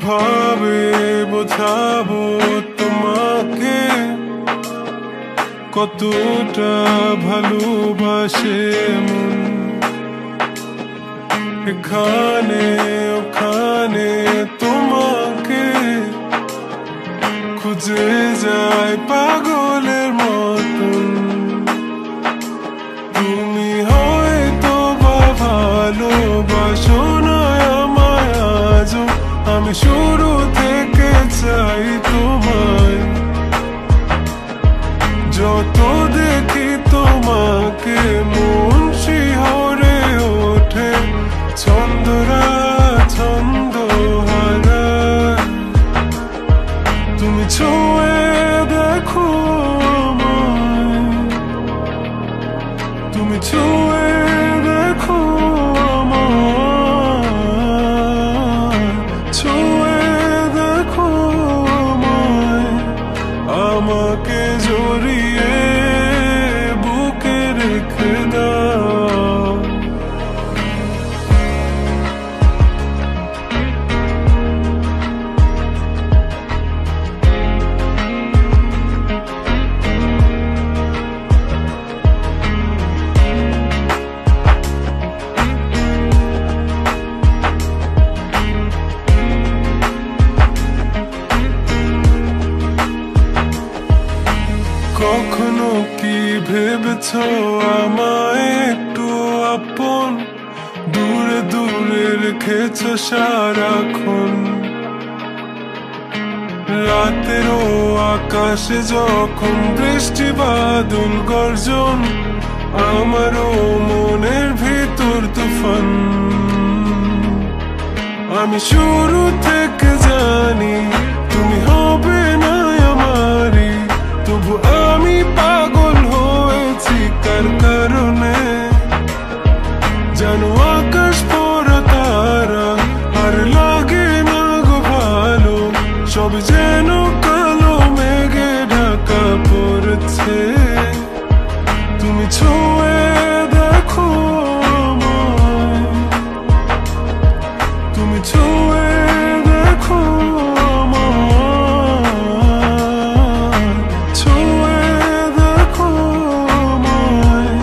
কিভাবে বোঝাবো তোমাকে কতটা ভালোবাসে মন। এখানে ওখানে তোমাকে খুঁজে যায় পাগলের মতন। তুমি হয়তো বা ভালোবাসো না আমায় আজও, আমি শুরু থেকে চাই তোমায়। যত দেখি তোমাকে মন শিহরে ওঠে, ছন্দরা ছন্দ হারায়। তুমি ছুঁয়ে দেখো আমায়, তুমি ছুঁয়ে দেখো আমায়, ছুঁয়ে দেখো আমায়। আমাকে জড়িয়ে বুকে রেখে দাও। কখনো কি ভেবেছ আমায় একটু আপন, দূরে দূরে রেখেছ সারাক্ষণ। রাতেরও আকাশে যখন বৃষ্টি বাদল গর্জন, আমারও মনের ভিতর তুফান। আমি শুরু থেকে জানি তুমি হবে না আমারই, তবু আমি পাগল হয়েছি কার কারণে। জানো আকাশ পড়া তারা আর লাগে না গো ভালো, সব যেন কালো মেঘে ঢাকা পড়েছে। তুমি ছুঁয়ে দেখো আমায়, তুমি ছুঁয়ে দেখো আমায়, ছুঁয়ে দেখো আমায়।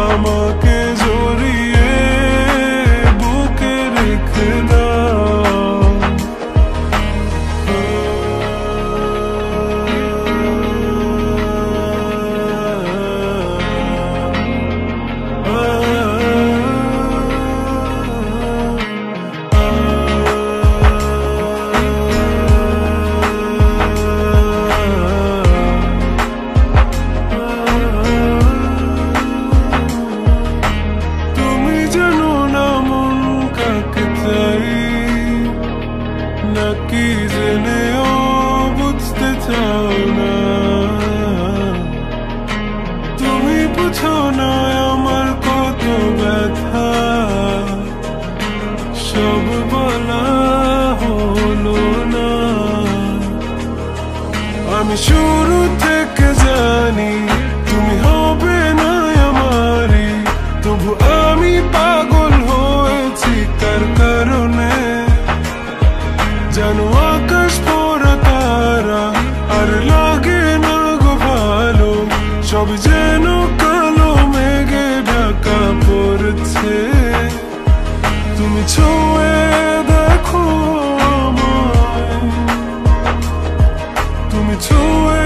আমাকে জড়িয়ে বুকে রেখে দাও। তুমি জানো না মন কাকে চাই, নাকি জেনেও বুঝতে চাও না। তুমি বুঝো না আমার কত ব্যথা, সব বলা হলো না। আমি শুরু থেকে জানি তুমি হবে না আমারই, তবু আমি পাগল হয়েছি কার কারণে। জানো আকাশ পড়া তারা আর লাগে না গো ভালো, সব যেন কালো মেঘে ঢাকা পড়েছে। তুমি ছুঁয়ে দেখো আমায়, তুমি ছুঁয়ে